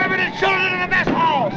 women and children in the mess halls!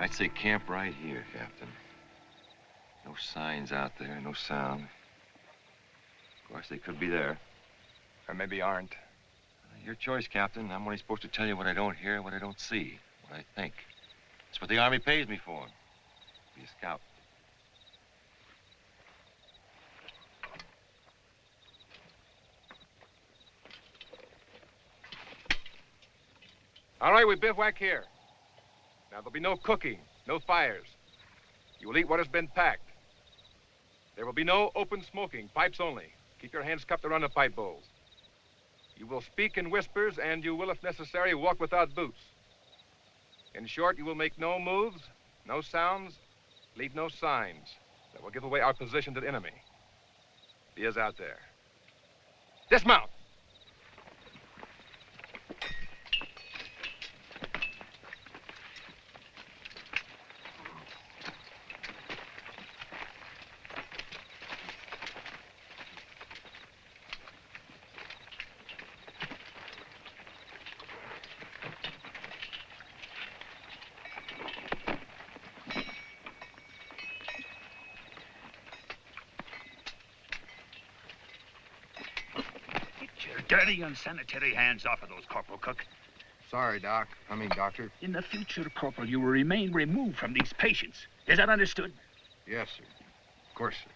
I'd say camp right here, Captain. No signs out there, no sound. Of course, they could be there. Or maybe aren't. Your choice, Captain. I'm only supposed to tell you what I don't hear, what I don't see, what I think. That's what the Army pays me for. Be a scout. All right, we bivouac here. Now, there'll be no cooking, no fires. You will eat what has been packed. There will be no open smoking, pipes only. Keep your hands cupped around the pipe bowls. You will speak in whispers, and you will, if necessary, walk without boots. In short, you will make no moves, no sounds, leave no signs that will give away our position to the enemy. He is out there. Dismount! Dirty, unsanitary hands off of those, Corporal Cook. Sorry, Doc. Doctor. In the future, Corporal, you will remain removed from these patients. Is that understood? Yes, sir. Of course, sir.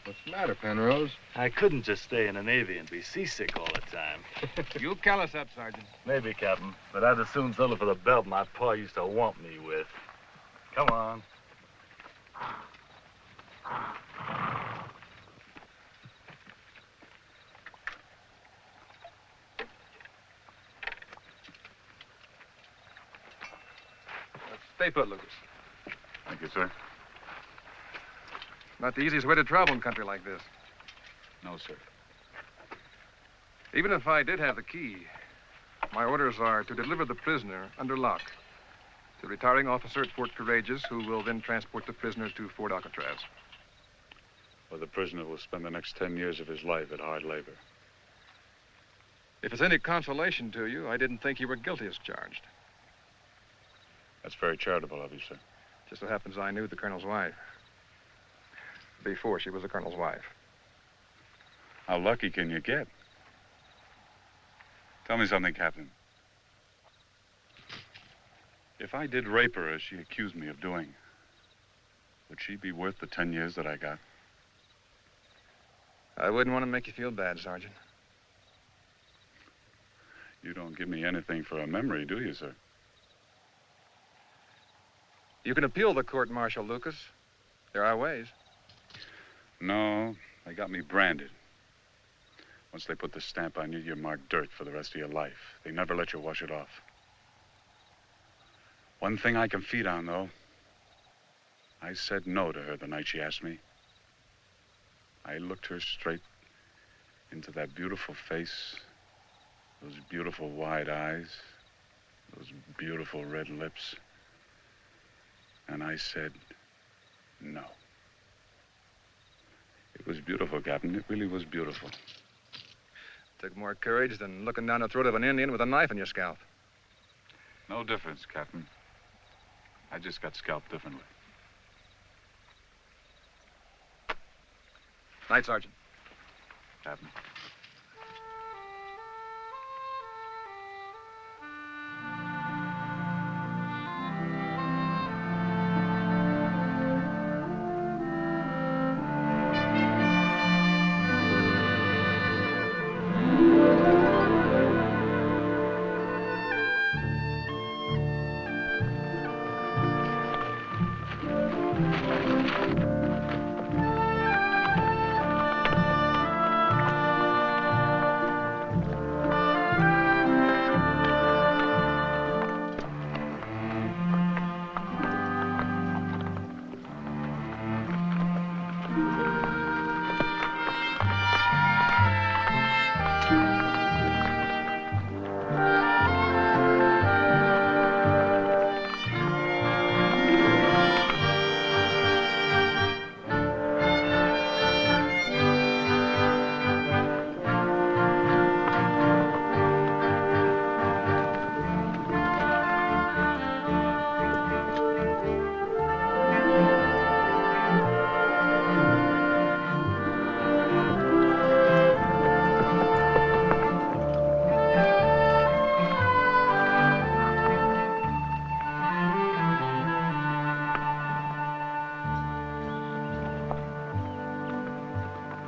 What's the matter, Penrose? I couldn't just stay in the Navy and be seasick all the time. You callous up, Sergeant. Maybe, Captain, but I'd as soon settle for the belt my pa used to want me with. Come on. Stay put, Lucas. Thank you, sir. Not the easiest way to travel in country like this. No, sir. Even if I did have the key, my orders are to deliver the prisoner under lock to the retiring officer at Fort Courageous, who will then transport the prisoner to Fort Alcatraz. Well, the prisoner will spend the next 10 years of his life at hard labor. If it's any consolation to you, I didn't think you were guilty as charged. That's very charitable of you, sir. Just so happens I knew the colonel's wife before she was the colonel's wife. How lucky can you get? Tell me something, Captain. If I did rape her as she accused me of doing, would she be worth the 10 years that I got? I wouldn't want to make you feel bad, Sergeant. You don't give me anything for a memory, do you, sir? You can appeal the court-martial, Lucas. There are ways. No, they got me branded. Once they put the stamp on you, you're marked dirt for the rest of your life. They never let you wash it off. One thing I can feed on, though. I said no to her the night she asked me. I looked her straight into that beautiful face, those beautiful wide eyes, those beautiful red lips. And I said no. It was beautiful, Captain. It really was beautiful. Took more courage than looking down the throat of an Indian with a knife in your scalp. No difference, Captain. I just got scalped differently. Night, Sergeant. Captain.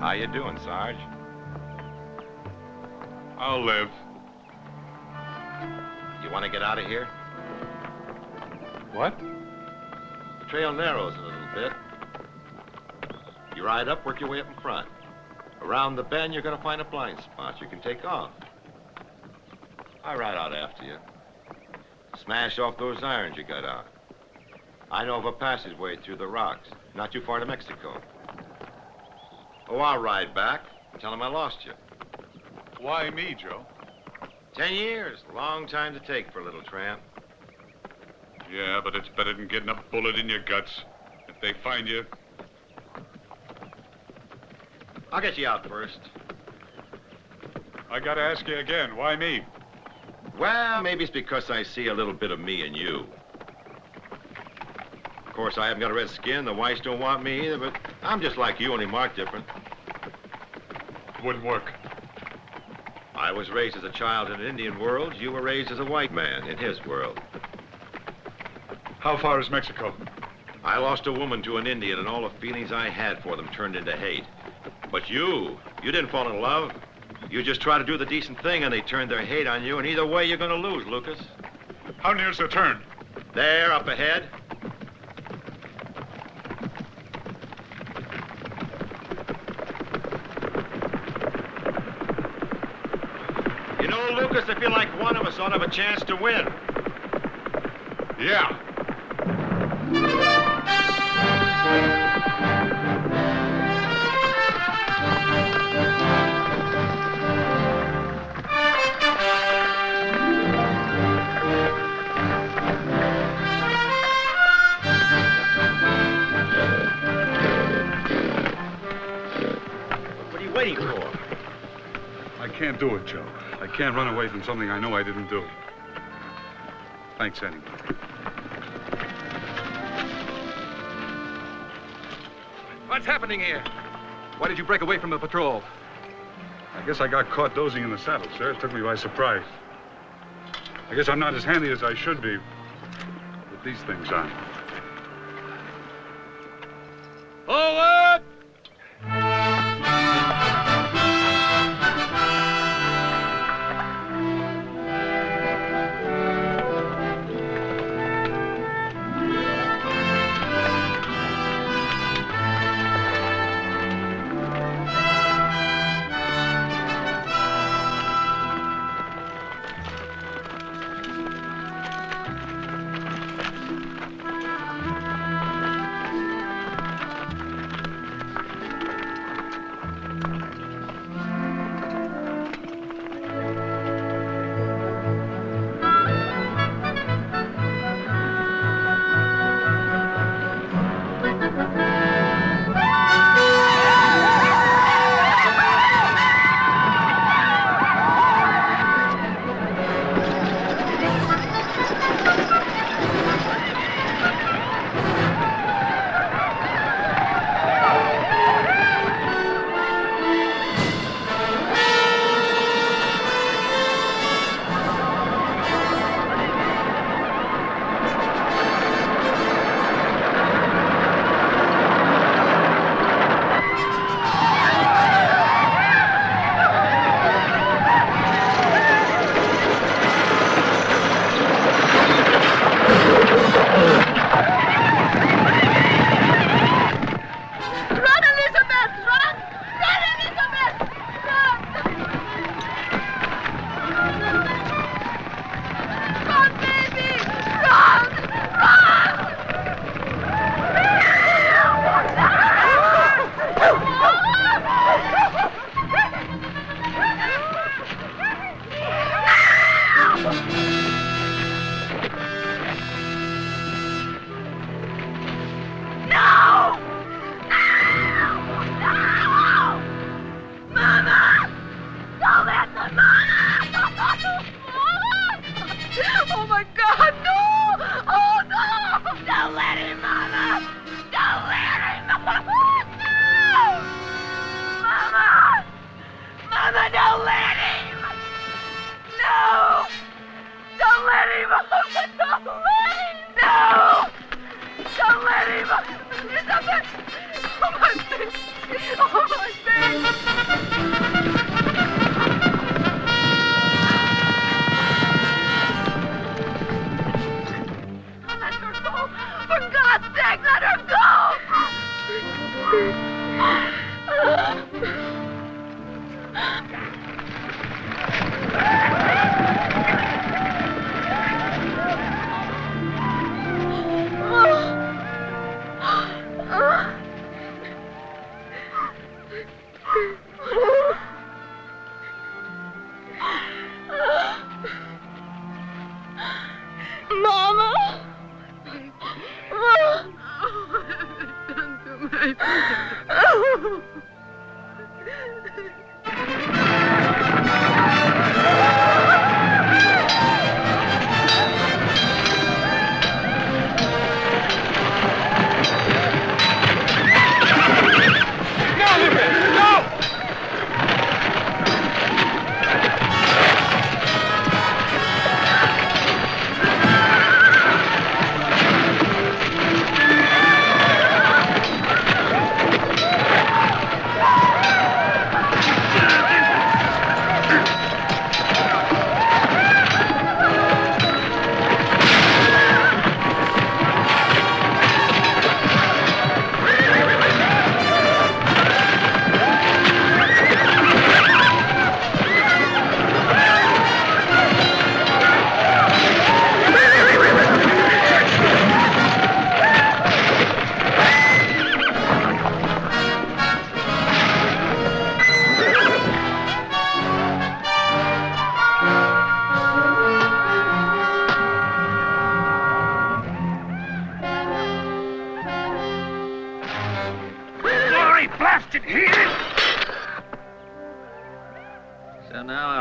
How you doing, Sarge? I'll live. You want to get out of here? What? The trail narrows a little bit. You ride up, work your way up in front. Around the bend, you're going to find a blind spot you can take off. I ride out after you. Smash off those irons you got out. I know of a passageway through the rocks, not too far to Mexico. Oh, I'll ride back and tell him I lost you. Why me, Joe? 10 years, long time to take for a little tramp. Yeah, but it's better than getting a bullet in your guts. If they find you... I'll get you out first. I gotta ask you again, why me? Well, maybe it's because I see a little bit of me in you. Of course, I haven't got a red skin. The whites don't want me either, but I'm just like you, only marked different. Wouldn't work. I was raised as a child in an Indian world. You were raised as a white man in his world. How far is Mexico? I lost a woman to an Indian, and all the feelings I had for them turned into hate. But you didn't fall in love. You just tried to do the decent thing, and they turned their hate on you, and either way, you're gonna lose, Lucas. How near's the turn? There, up ahead. You know, Lucas, I feel like one of us ought to have a chance to win. Yeah. What are you waiting for? I can't do it, Joe. I can't run away from something I know I didn't do. Thanks anyway. What's happening here? Why did you break away from the patrol? I guess I got caught dozing in the saddle, sir. It took me by surprise. I guess I'm not as handy as I should be with these things on. Forward!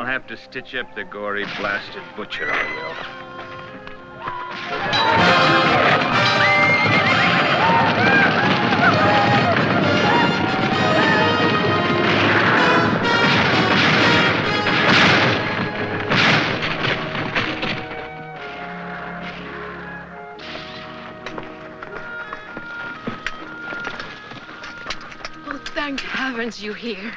I'll have to stitch up the gory, blasted butcher, I will. Oh, thank heavens you're here.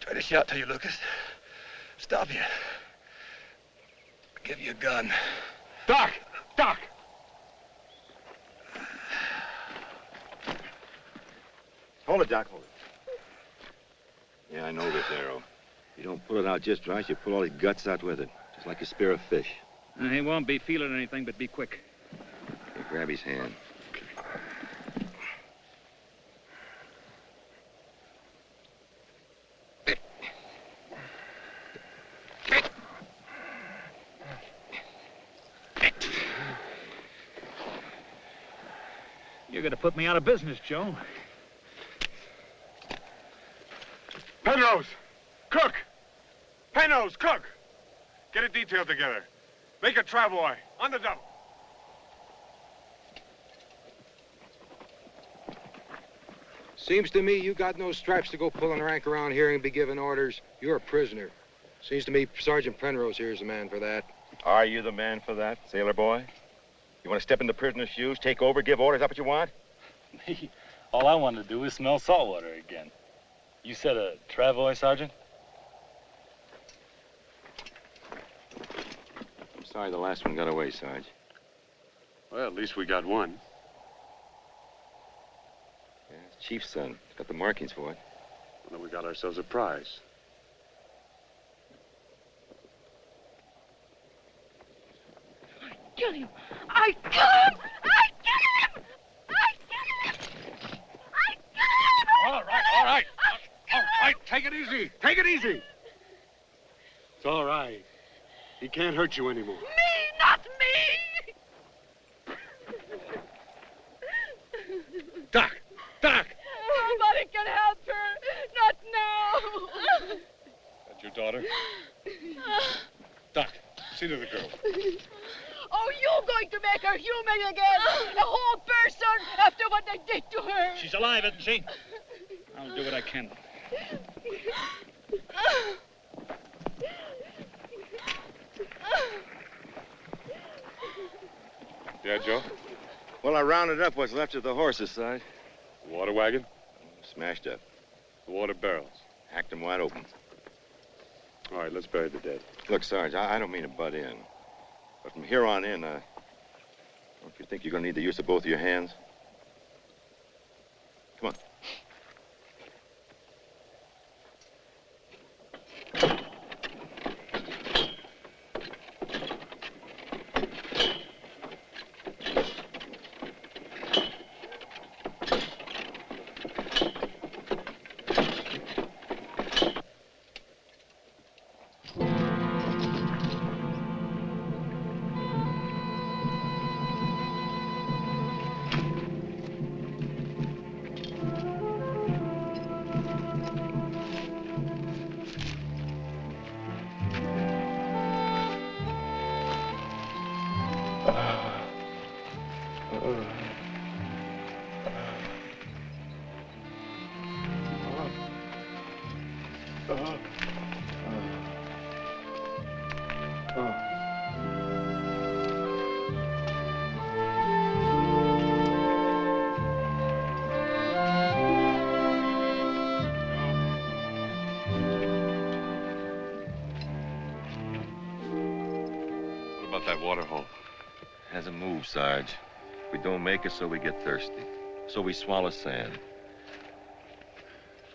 Tried to shout to you, Lucas. Stop you. I'll give you a gun. Doc! Doc! Hold it, Doc, hold it. Yeah, I know this arrow. If you don't pull it out just right, you pull all the guts out with it. Just like a spear of fish. He won't be feeling anything, but be quick. Okay, grab his hand. You're gonna put me out of business, Joe. Penrose! Cook! Penrose, cook! Get a detail together. Make a travois. On the double. Seems to me you got no stripes to go pulling rank around here and be giving orders. You're a prisoner. Seems to me Sergeant Penrose here is the man for that. Are you the man for that, sailor boy? You want to step in the prisoner's shoes, take over, give orders? Is that what you want? Me? All I want to do is smell salt water again. You said a travois, Sergeant? I'm sorry the last one got away, Sarge. Well, at least we got one. Yeah, it's Chief's son. He's got the markings for it. Well, then we got ourselves a prize. Kill him! I kill him! I kill him! I kill him! I kill him! All right. All right, take it easy. Take it easy. It's all right. He can't hurt you anymore. Me, not me! Doc! Doc! Nobody can help her. Not now. That's your daughter? Doc, see to the girl. Oh, you going to make her human again? A whole person after what they did to her. She's alive, isn't she? I'll do what I can. Yeah, Joe? Well, I rounded up what's left of the horses, Sarge. The water wagon? Smashed up. The water barrels? Hacked them wide open. All right, let's bury the dead. Look, Sarge, I don't mean to butt in. But from here on in, don't you think you're going to need the use of both of your hands? Come on. What about that water hole? Hasn't moved, Sarge. We don't make it, so we get thirsty. So we swallow sand.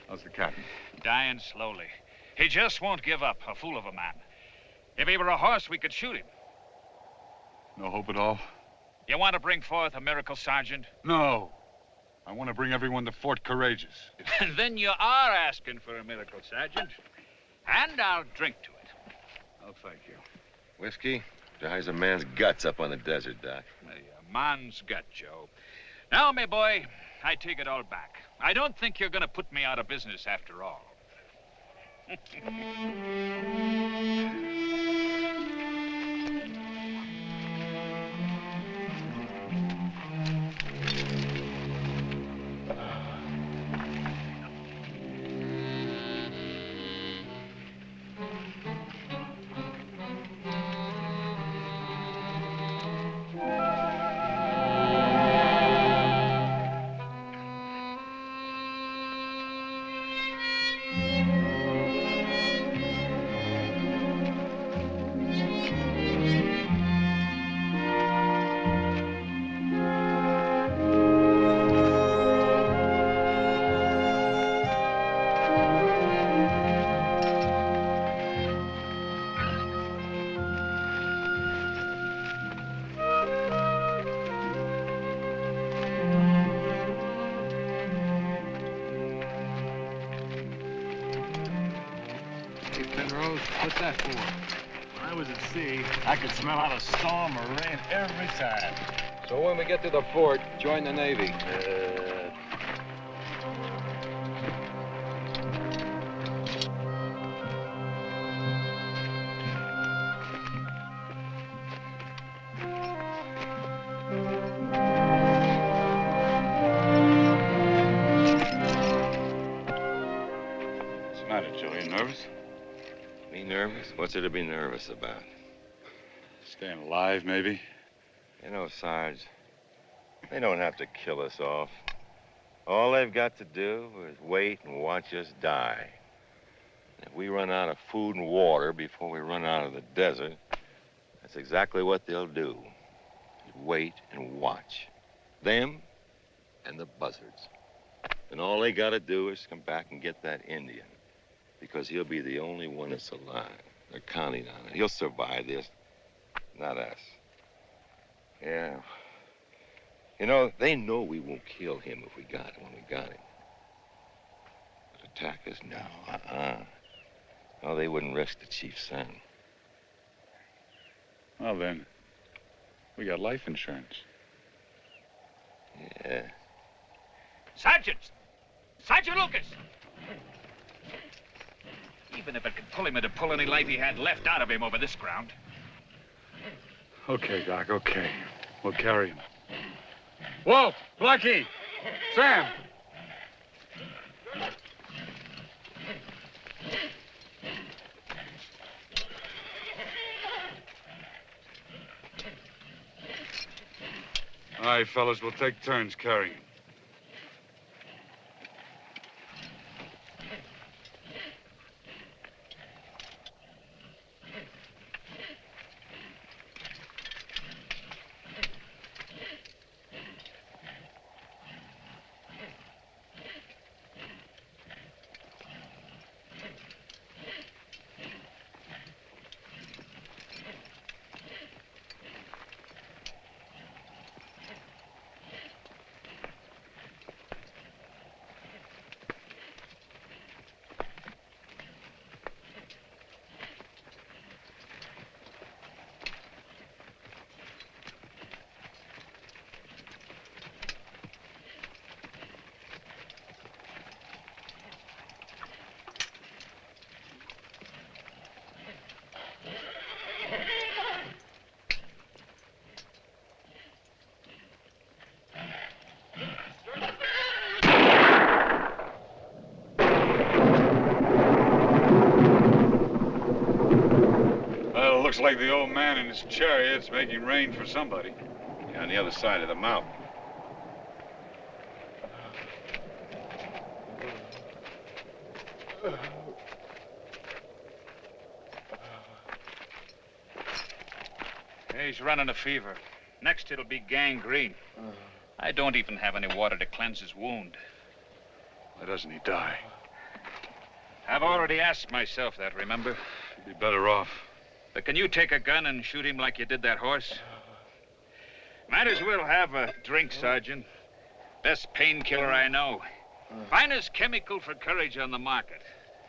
How's the captain? Dying slowly. He just won't give up, a fool of a man. If he were a horse, we could shoot him. No hope at all? You want to bring forth a miracle, Sergeant? No. I want to bring everyone to Fort Courageous. Then you are asking for a miracle, Sergeant. And I'll drink to it. Oh, thank you. Whiskey dries a man's guts up on the desert, Doc. A man's gut, Joe. Now, my boy, I take it all back. I don't think you're going to put me out of business after all. What's that for? When I was at sea, I could smell out a storm or rain every time. So when we get to the fort, join the Navy. What's the matter, Joe? You nervous? Me nervous? What's there to be nervous about? Staying alive, maybe? You know, Sarge, they don't have to kill us off. All they've got to do is wait and watch us die. If we run out of food and water before we run out of the desert, that's exactly what they'll do. Wait and watch. Them and the buzzards. And all they gotta do is come back and get that Indian. Because he'll be the only one that's alive. They're counting on it. He'll survive this, not us. Yeah. You know, they know we won't kill him if we got him when we got him. But attack us now, No, they wouldn't risk the chief's son. Well, then, we got life insurance. Yeah. Sergeant! Sergeant Lucas! Even if it could pull him into pull any life he had left out of him over this ground. Okay, Doc, okay. We'll carry him. Walt! Blackie! Sam! All right, fellas, we'll take turns carrying him. Looks like the old man in his chariot's making rain for somebody. Yeah, on the other side of the mountain. He's running a fever. Next, it'll be gangrene. I don't even have any water to cleanse his wound. Why doesn't he die? I've already asked myself that, remember? He'd be better off. But can you take a gun and shoot him like you did that horse? Might as well have a drink, Sergeant. Best painkiller I know. Finest chemical for courage on the market.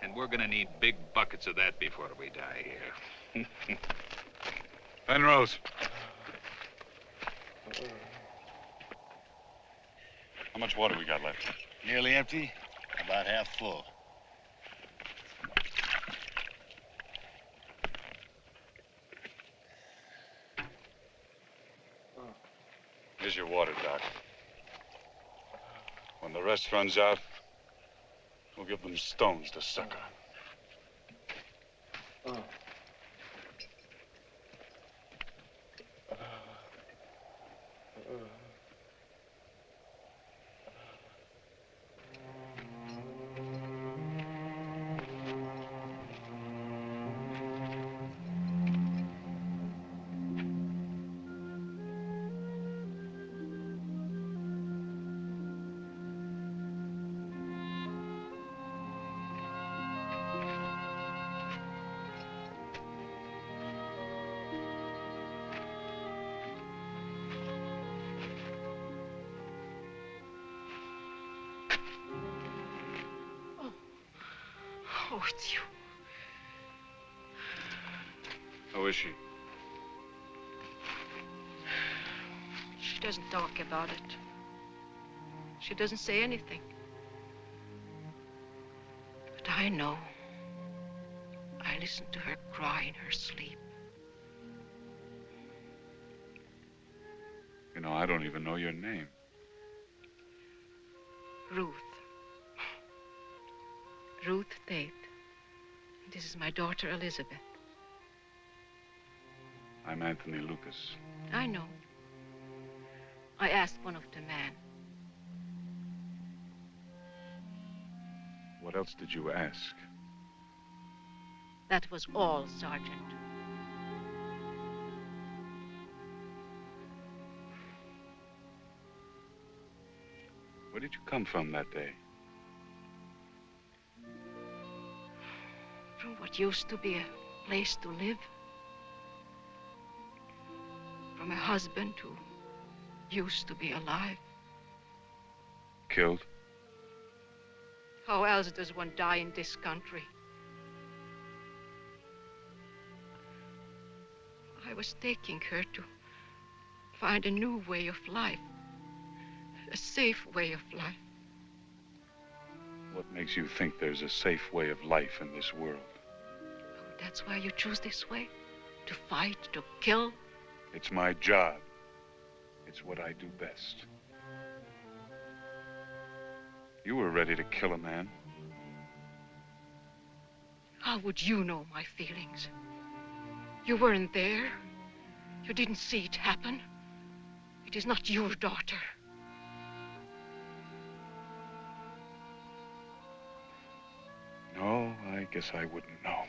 And we're gonna need big buckets of that before we die here. Penrose. How much water we got left? Nearly empty, about half full. Here's your water, Doc. When the rest runs out, we'll give them stones to suck on. Oh, it's you. How is she? She doesn't talk about it. She doesn't say anything. But I know. I listen to her cry in her sleep. You know, I don't even know your name. Ruth. Ruth Tate. This is my daughter, Elizabeth. I'm Anthony Lucas. I know. I asked one of the men. What else did you ask? That was all, Sergeant. Where did you come from that day? From what used to be a place to live. From a husband who used to be alive. Killed? How else does one die in this country? I was taking her to find a new way of life. A safe way of life. What makes you think there's a safe way of life in this world? Oh, that's why you choose this way? To fight, to kill? It's my job. It's what I do best. You were ready to kill a man. How would you know my feelings? You weren't there. You didn't see it happen. It is not your daughter. No, I guess I wouldn't know.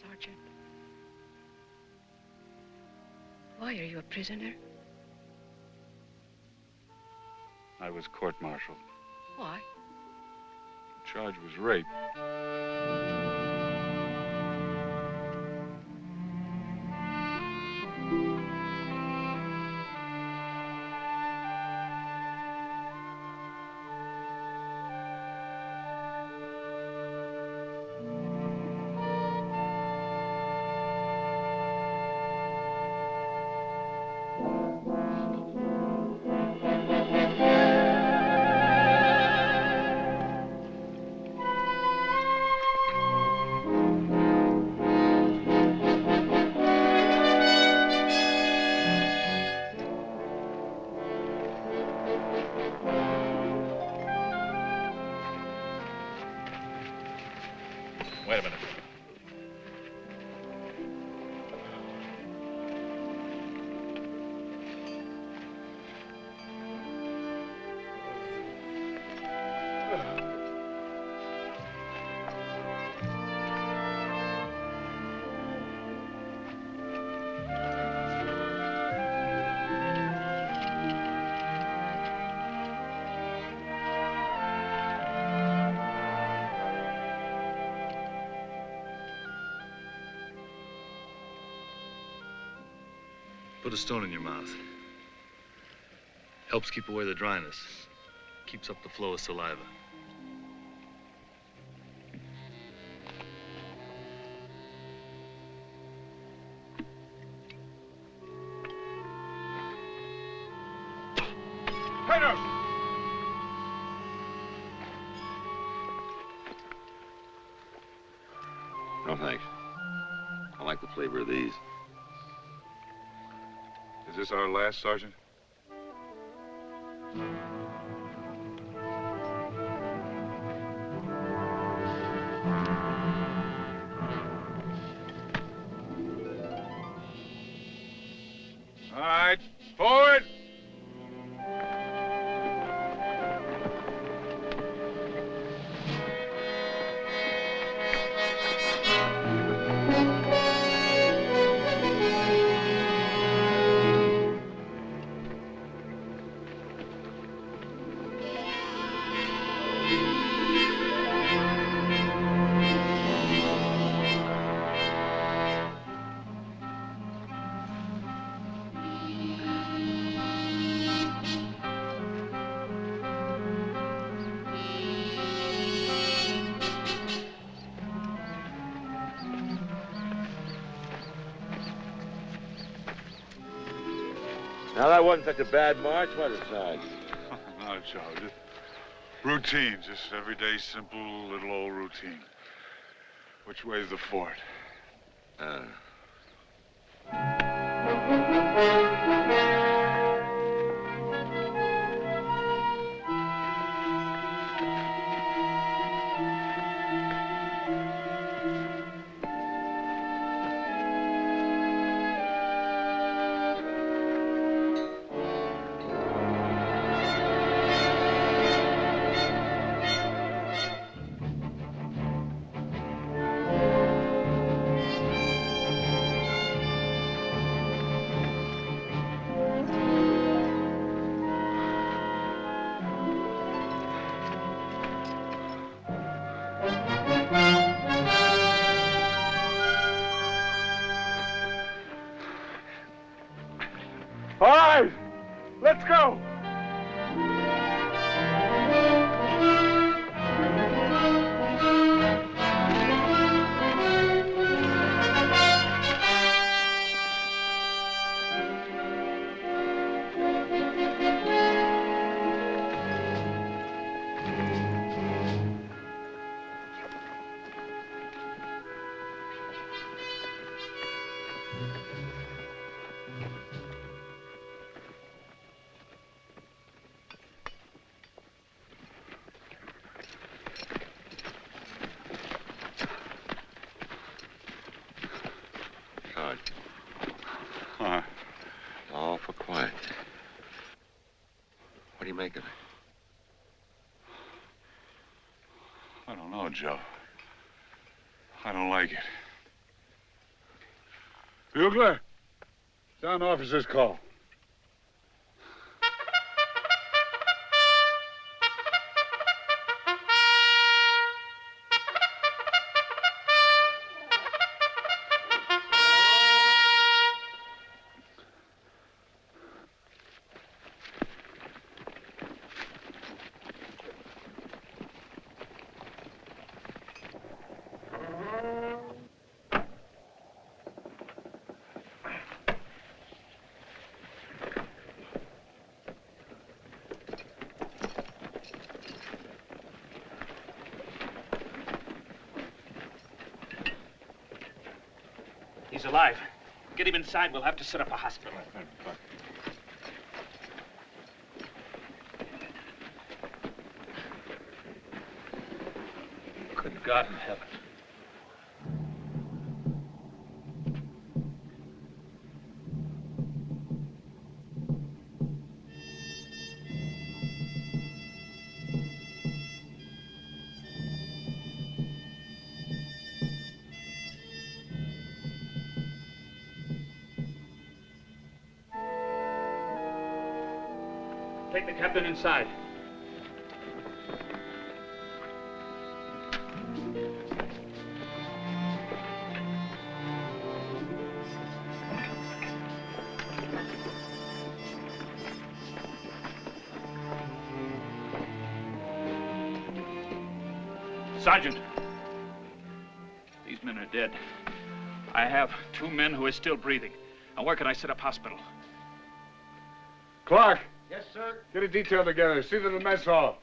Sergeant, why are you a prisoner? I was court-martialed. Why? The charge was rape. Wait a minute. Put a stone in your mouth. Helps keep away the dryness. Keeps up the flow of saliva. Traitors! No, thanks. I like the flavor of these. Is this our last, Sergeant? All right, forward! Now, that wasn't such a bad march, was it, Sarge? No, Joe. Just routine. Just everyday, simple, little old routine. Which way's the fort? All right, let's go. Sarge, Huh. all for quiet. What do you make of it? I don't know, Joe. I don't like it. Bugler, sound officer's call. He's alive. Get him inside. We'll have to set up a hospital. Good God in heaven. Take the captain inside. Sergeant, these men are dead. I have 2 men who are still breathing. Now, where can I set up hospital? Clark, Yes, sir. get a detail together. See to the mess hall.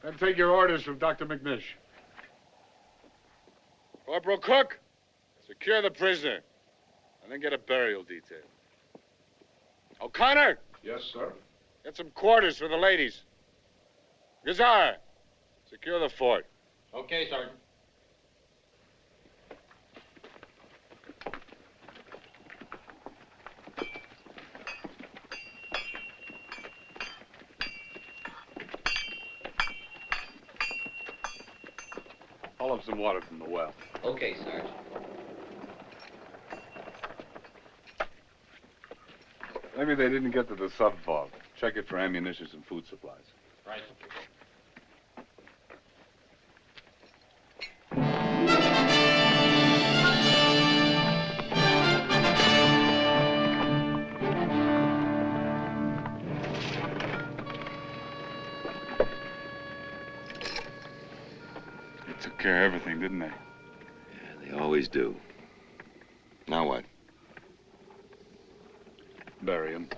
Then take your orders from Dr. McNish. Corporal Cook, secure the prisoner. And then get a burial detail. O'Connor! Yes, sir. Get some quarters for the ladies. Gazar, secure the fort. Okay, Sergeant. Haul up some water from the well. Okay, Sergeant. Maybe they didn't get to the sub vault. Check it for ammunition and food supplies. Right. They took care of everything, didn't they? Yeah, they always do. Now what? Bury him.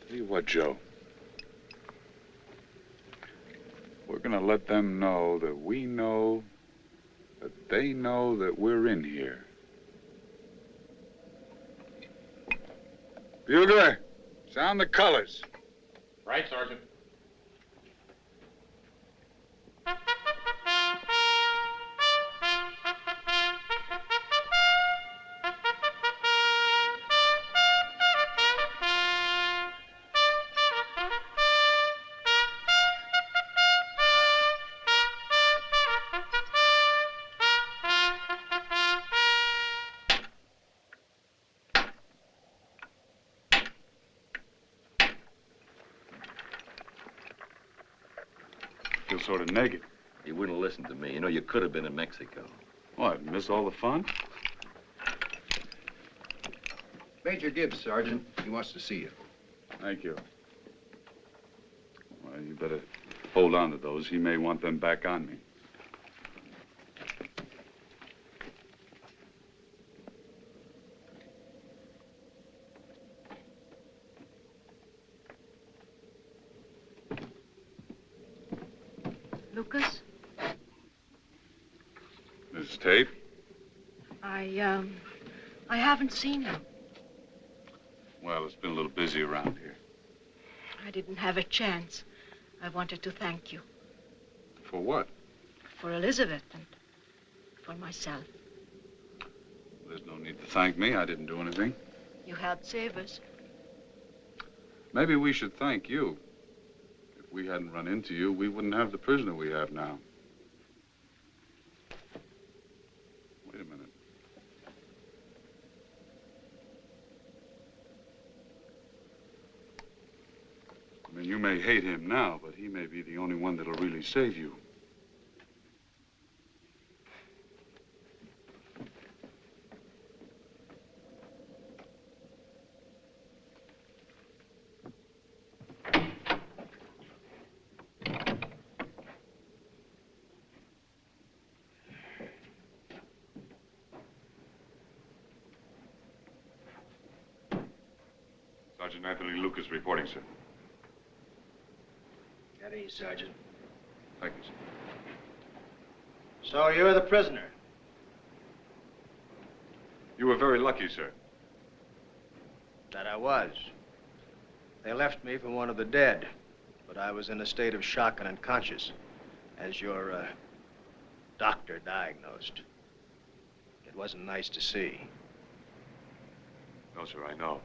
Tell you what, Joe. We're gonna let them know that we know that they know that we're in here. Bugler, sound the colors. Right, Sergeant. Feel sort of naked. You wouldn't listen to me. You know, you could have been in Mexico. What, miss all the fun? Major Gibbs, Sergeant. He wants to see you. Thank you. Well, you better hold on to those. He may want them back on me. Lucas, Mrs. Tate? I haven't seen you. Well, it's been a little busy around here. I didn't have a chance. I wanted to thank you For what? for Elizabeth and for myself. There's no need to thank me. I didn't do anything. You helped save us. Maybe we should thank you. If we hadn't run into you, we wouldn't have the prisoner we have now. Wait a minute. I mean, you may hate him now, but he may be the only one that'll really save you. Sergeant Anthony Lucas reporting, sir. At ease, Sergeant. Thank you, sir. So you're the prisoner? You were very lucky, sir. That I was. They left me for one of the dead, but I was in a state of shock and unconscious, as your doctor diagnosed. It wasn't nice to see. No, sir, I know.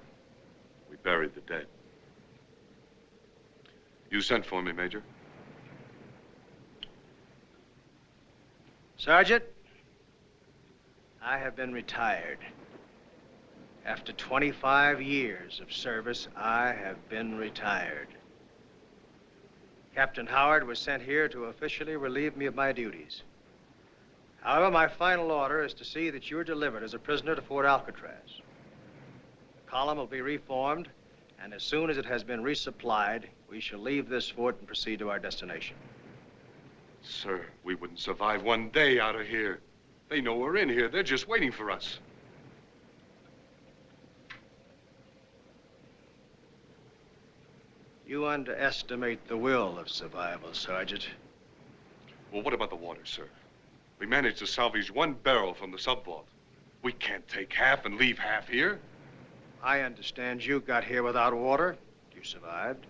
We buried the dead. You sent for me, Major? Sergeant, I have been retired. After 25 years of service, I have been retired. Captain Howard was sent here to officially relieve me of my duties. However, my final order is to see that you're delivered as a prisoner to Fort Alcatraz. The column will be reformed, and as soon as it has been resupplied, we shall leave this fort and proceed to our destination. Sir, we wouldn't survive one day out of here. They know we're in here. They're just waiting for us. You underestimate the will of survival, Sergeant. Well, what about the water, sir? We managed to salvage one barrel from the sub-vault. We can't take half and leave half here. I understand you got here without water. You survived.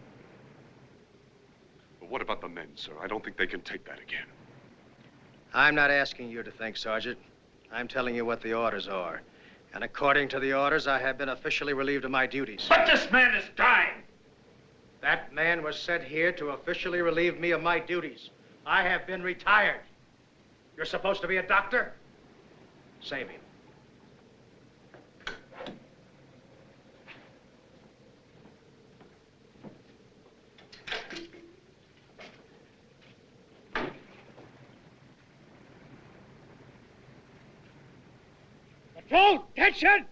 But what about the men, sir? I don't think they can take that again. I'm not asking you to think, Sergeant. I'm telling you what the orders are. And according to the orders, I have been officially relieved of my duties. But this man is dying! That man was sent here to officially relieve me of my duties. I have been retired. You're supposed to be a doctor? Save him. Patrol, attention!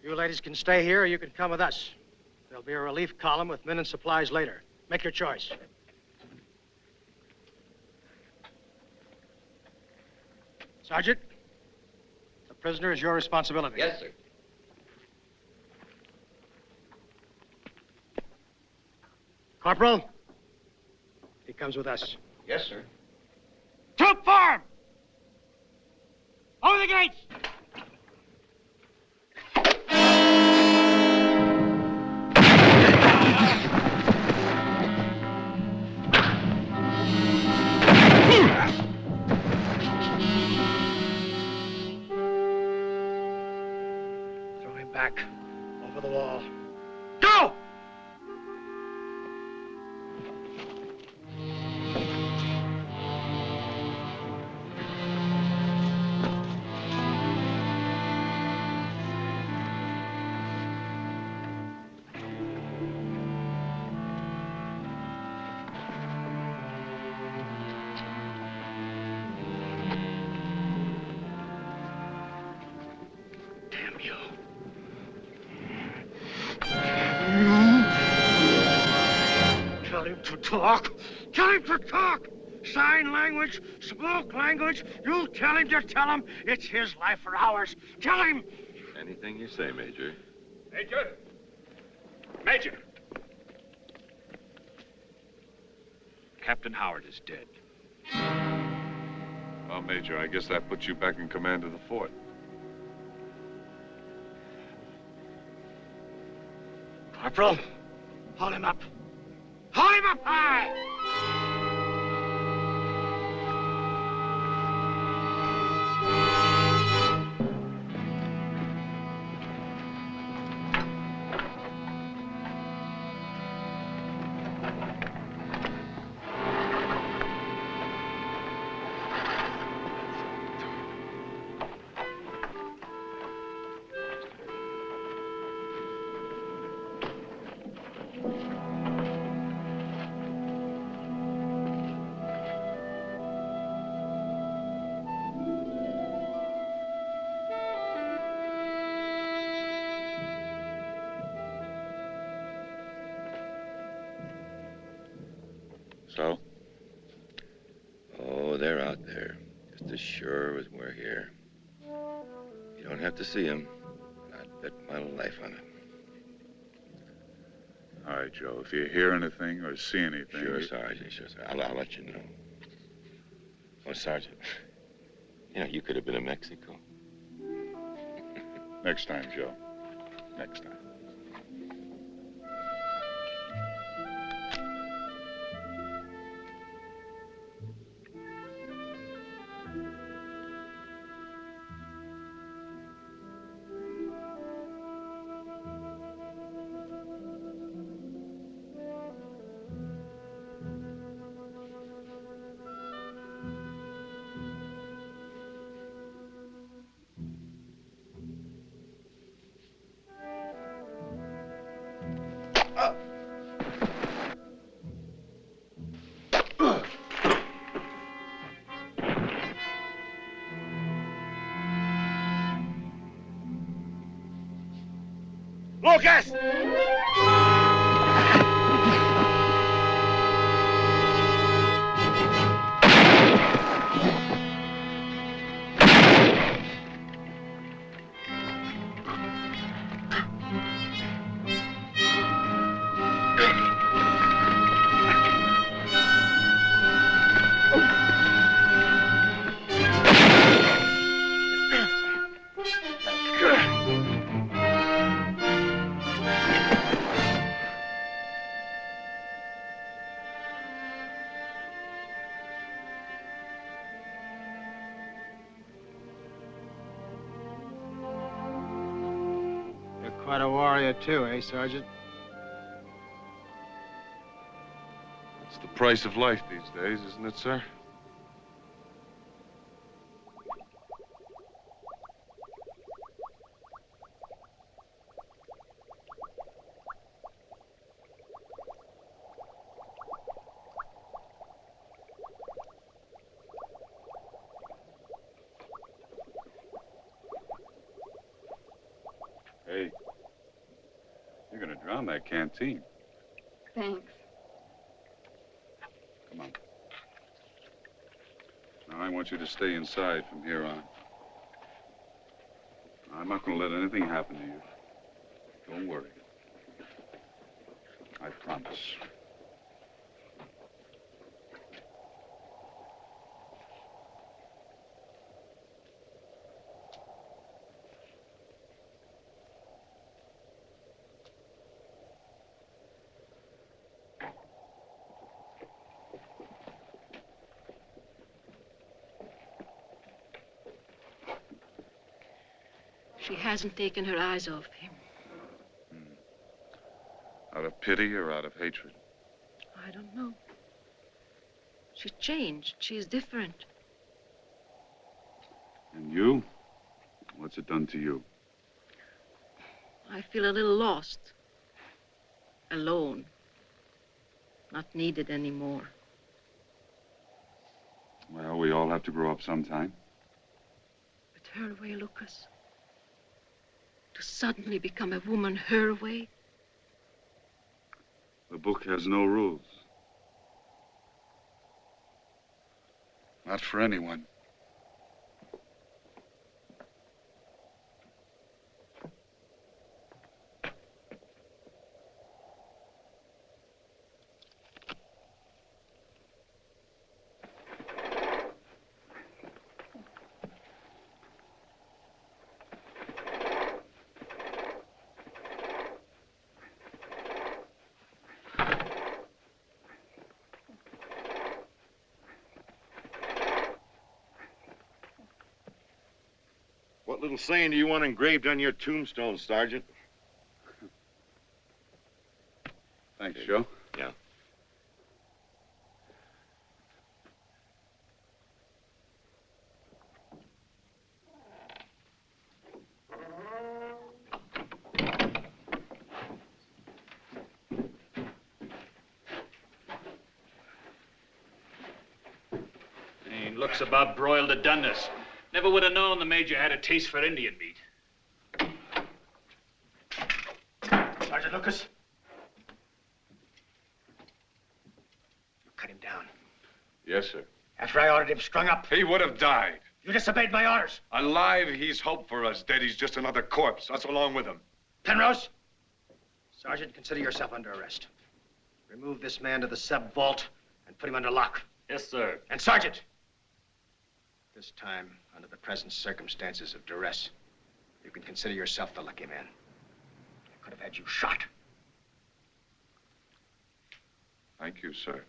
You ladies can stay here or you can come with us. There'll be a relief column with men and supplies later. Make your choice. Sergeant, the prisoner is your responsibility. Yes, sir. Corporal, he comes with us. Yes, sir. Troop form! Over the gates! Throw him back over the wall. Go! Tell him to talk. Tell him to talk. Sign language, smoke language. You tell him to tell him it's his life or ours. Tell him. Anything you say, Major. Major! Major! Captain Howard is dead. Well, Major, I guess that puts you back in command of the fort. Corporal, hold him up. Hold him up high! So? Oh, they're out there. Just as sure as we're here. You don't have to see them. I'd bet my life on it. All right, Joe. If you hear anything or see anything... Sure, Sergeant. Sure, sir. I'll let you know. Oh, Sergeant. You know, you could have been in Mexico. Next time, Joe. Next time. Lucas! Quite a warrior, too, eh, Sergeant? It's the price of life these days, isn't it, sir? Hey, you're gonna drown that canteen. Thanks. Come on. Now, I want you to stay inside from here on. I'm not gonna let anything happen to you. Don't worry. I promise. She hasn't taken her eyes off him. Out of pity or out of hatred? I don't know. She changed. She's different. And you? What's it done to you? I feel a little lost. Alone. Not needed anymore. Well, we all have to grow up sometime. But her way, Lucas. To suddenly become a woman her way. The book has no rules. Not for anyone. What little saying do you want engraved on your tombstone, Sergeant? Thanks, Joe. Yeah. He looks about broiled to doneness. Never would have known the Major had a taste for Indian meat. Sergeant Lucas. You cut him down. Yes, sir. After I ordered him strung up. He would have died. You disobeyed my orders. Alive, he's hope for us. Dead, he's just another corpse. Us along with him. Penrose. Sergeant, consider yourself under arrest. Remove this man to the sub-vault and put him under lock. Yes, sir. And Sergeant, this time, under the present circumstances of duress, you can consider yourself the lucky man. I could have had you shot. Thank you, sir.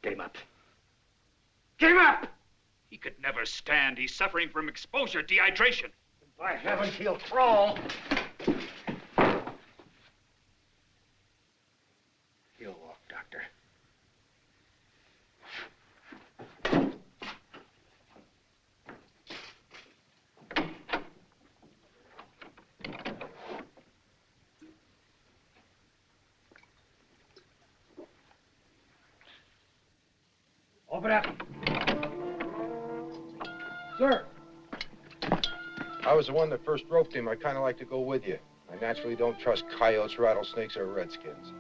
Get him up. Get him up! He could never stand. He's suffering from exposure, dehydration. By heaven, he'll crawl. He'll walk, Doctor. Open up. Sir. I was the one that first roped him. I kind of like to go with you. I naturally don't trust coyotes, rattlesnakes, or redskins.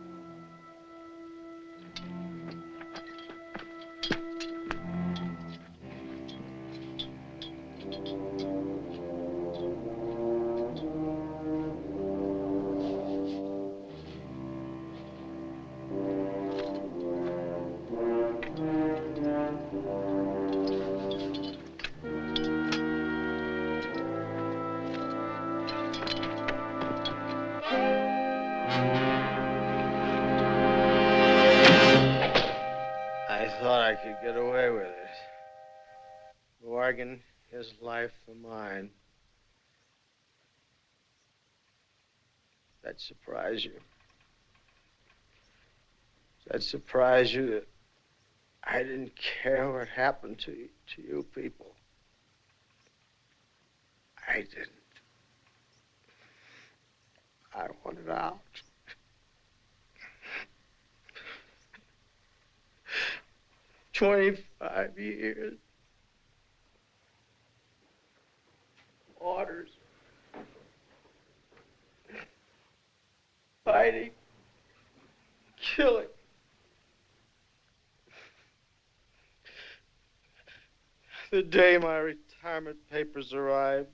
I thought I could get away with it. Bargain his life for mine. That surprise you? Does that surprise you that I didn't care what happened to you people? I didn't. I wanted out. "25 years. Orders. Fighting. Killing. The day my retirement papers arrived,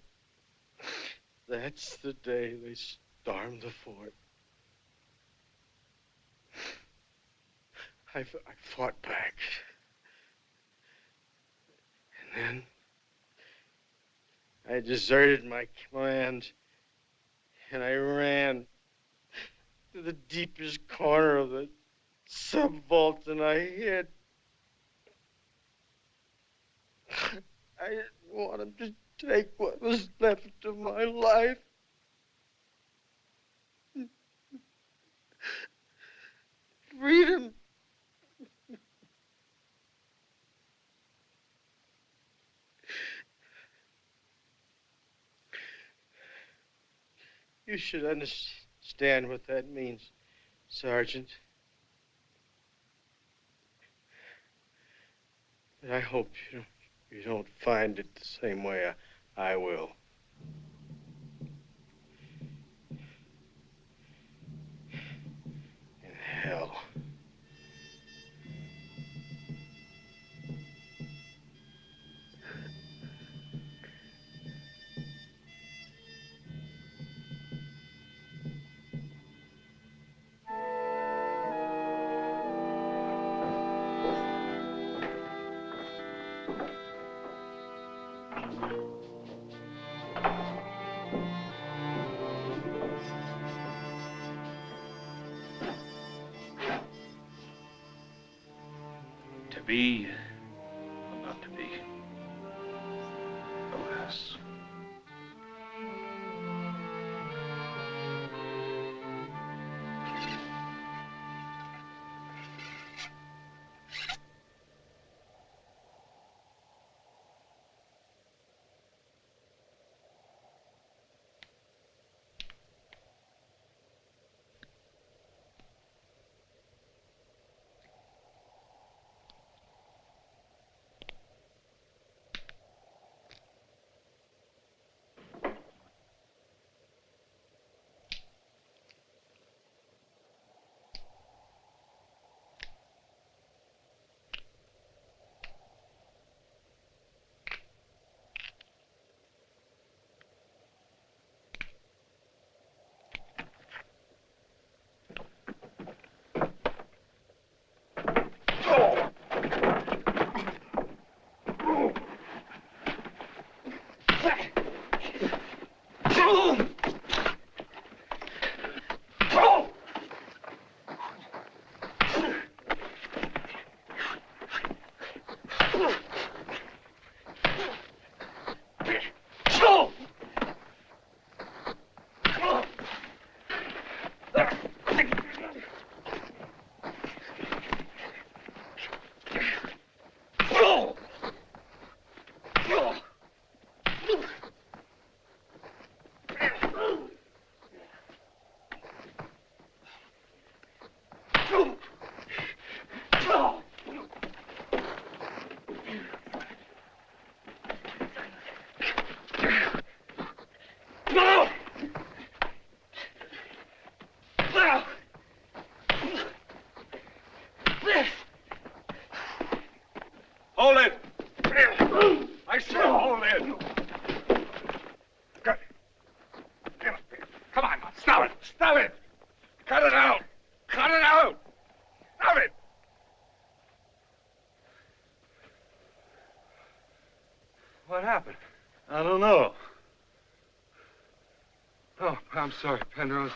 that's the day they stormed the fort. I fought back. And then I deserted my command and I ran to the deepest corner of the sub-vault and I hid. I didn't want him to take what was left of my life. Freedom. You should understand what that means, Sergeant. But I hope you don't find it the same way I will. In hell. To be or not to be. Alas. sorry, Penrose.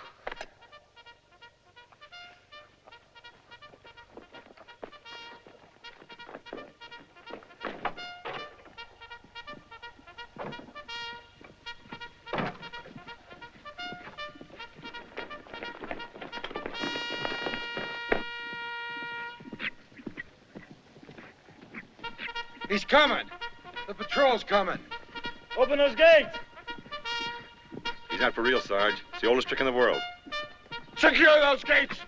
He's coming. The patrol's coming. Open those gates. He's not for real, Sarge. It's the oldest trick in the world. Secure those gates!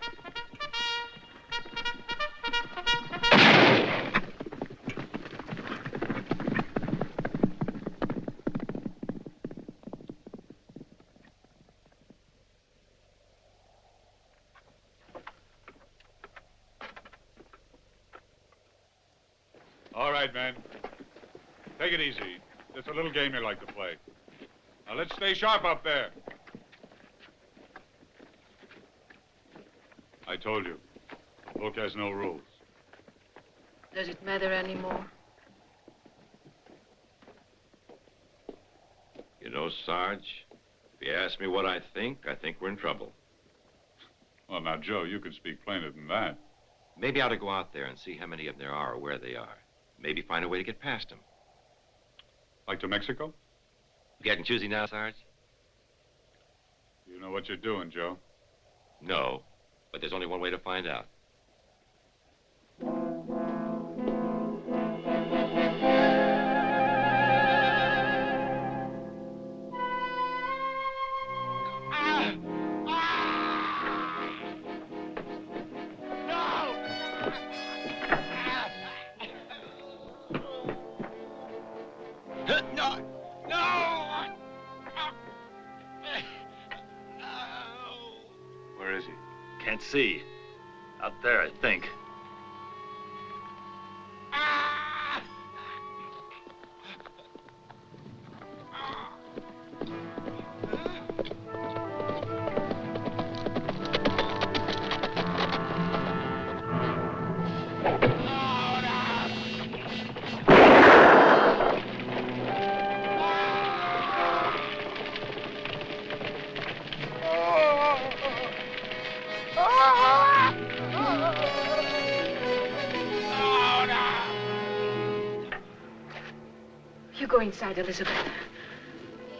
All right, men. Take it easy. It's a little game you like to play. Now, let's stay sharp up there. I told you, the book has no rules. Does it matter anymore? You know, Sarge, if you ask me what I think we're in trouble. Well, now, Joe, you could speak plainer than that. Maybe I ought to go out there and see how many of them there are or where they are. Maybe find a way to get past them. Like to Mexico? Getting choosy now, Sarge? You know what you're doing, Joe. No, but there's only one way to find out. Where is he? Can't see. Out there, I think. You go inside, Elizabeth.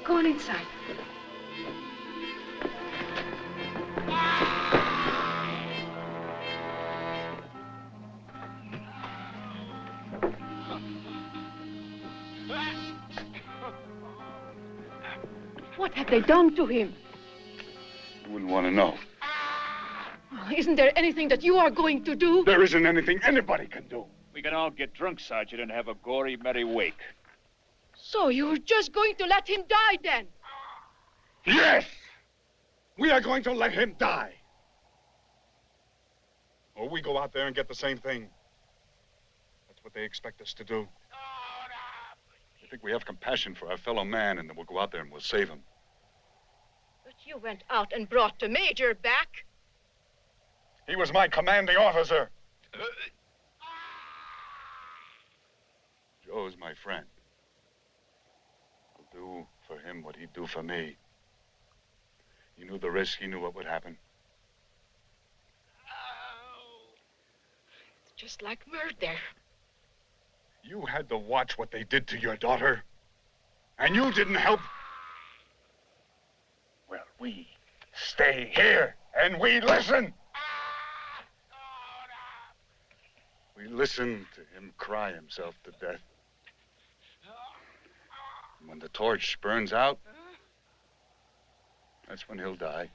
Go on inside. What have they done to him? You wouldn't want to know. Oh, isn't there anything that you are going to do? There isn't anything anybody can do. We can all get drunk, Sergeant, and have a gory, merry wake. So you're just going to let him die, then? Yes! We are going to let him die. Or we go out there and get the same thing. That's what they expect us to do. They think we have compassion for our fellow man, and then we'll go out there and we'll save him. But you went out and brought the Major back. He was my commanding officer. Joe's my friend. I'll do for him what he'd do for me. He knew the risk. He knew what would happen. It's just like murder. You had to watch what they did to your daughter. And you didn't help. Well, we stay here and we listen. We listen to him cry himself to death. And when the torch burns out, that's when he'll die.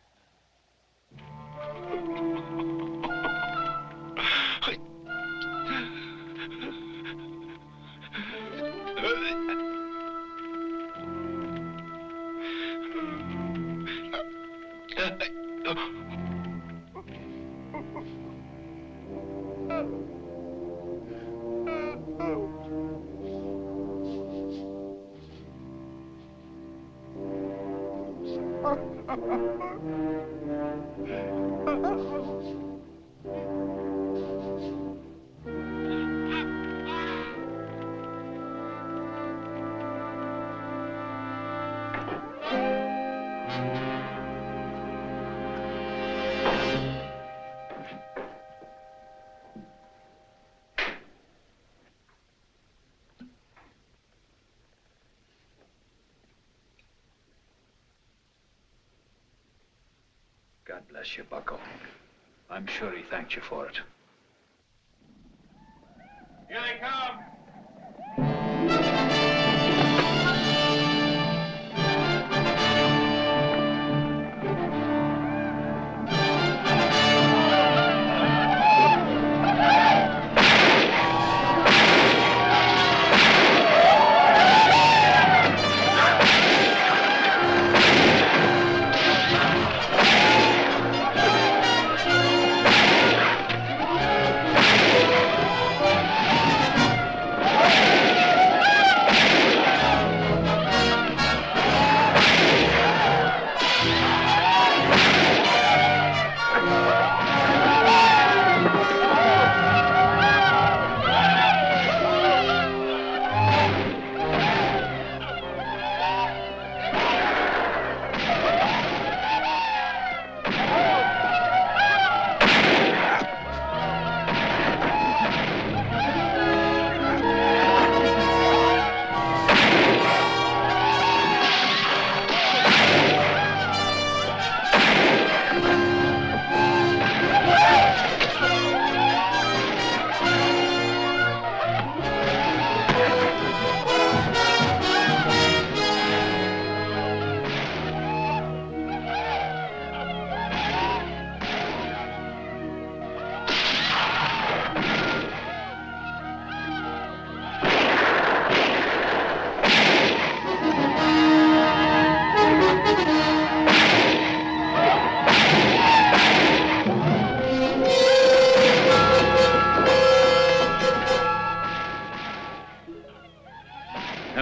God bless you, Bucko. I'm sure he thanked you for it. Here they come!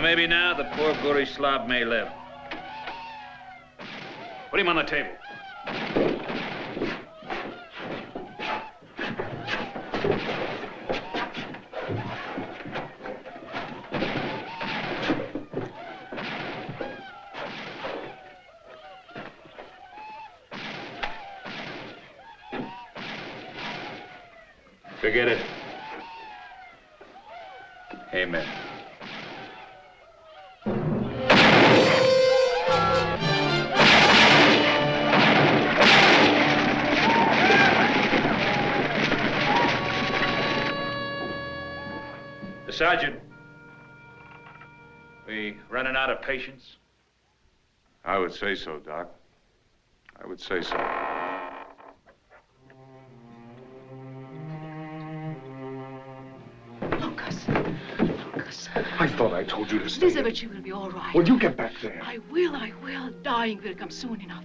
Maybe now the poor gory slob may live. Put him on the table. Forget it. Amen. Sergeant, we running out of patience? I would say so, Doc. I would say so. Lucas. I thought I told you to stay. Elizabeth, she will be all right. Well, you get back there. I will. Dying will come soon enough.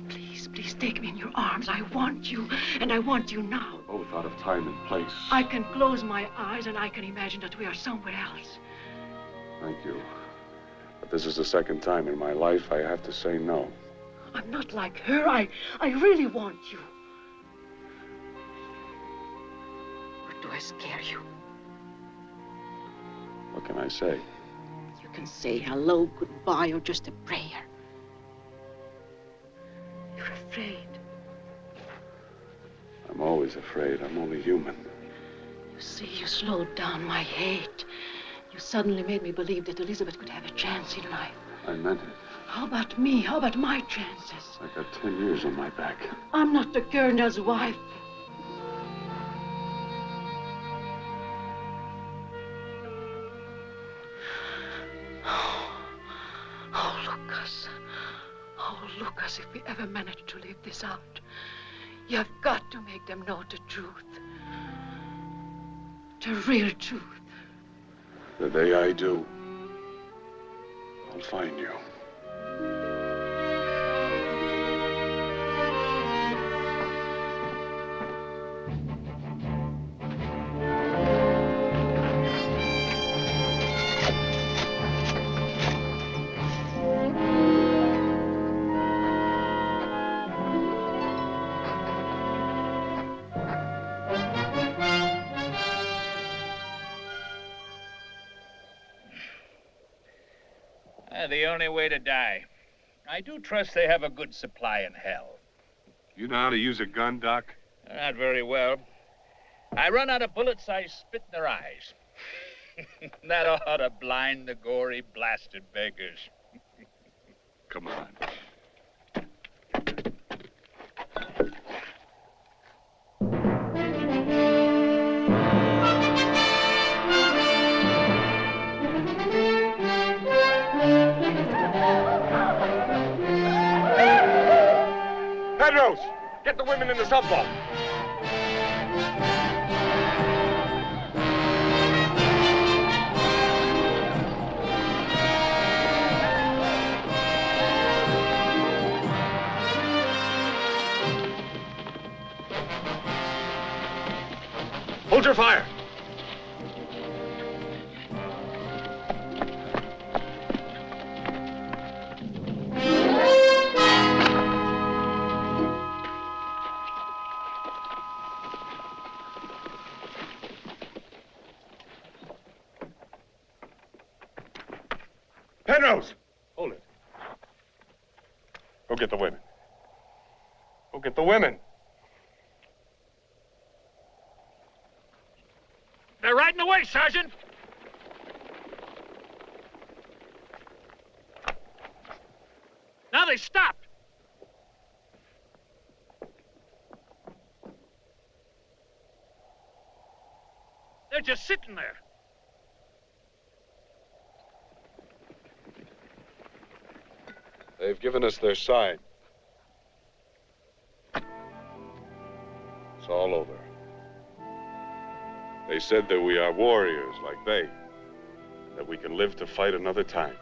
Please take me in your arms. I want you, and I want you now. We're both out of time and place. I can close my eyes and I can imagine that we are somewhere else. Thank you. But this is the second time in my life I have to say no. I'm not like her. I really want you. Or do I scare you? What can I say? You can say hello, goodbye, or just a prayer. You're afraid. I'm always afraid. I'm only human. You see, you slowed down my hate. You suddenly made me believe that Elizabeth could have a chance in life. I meant it. How about me? How about my chances? I got 10 years on my back. I'm not the colonel's wife. Oh, Lucas, if we ever manage to live this out, you've got to make them know the truth. The real truth. The day I do, I'll find you. The only way to die. I do trust they have a good supply in hell. You know how to use a gun, Doc? Not very well. I run out of bullets, I spit in their eyes. That ought to blind the gory, blasted beggars. Come on. Penrose, get the women in the subvault. Hold your fire. Penrose! Hold it. Go get the women. Go get the women. They're riding away, Sergeant. Now they stopped. They're just sitting there. They've given us their sign. It's all over. They said that we are warriors like they, that we can live to fight another time.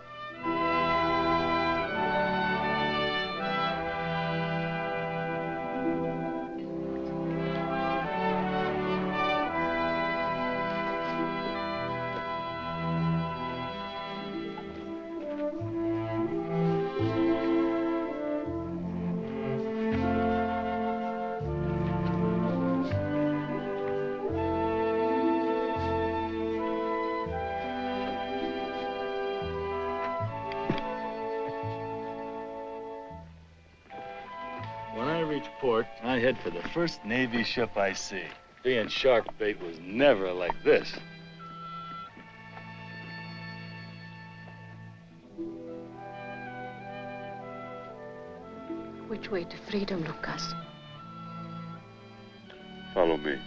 When I reach port, I head for the first Navy ship I see. Being shark bait was never like this. Which way to freedom, Lucas? Follow me.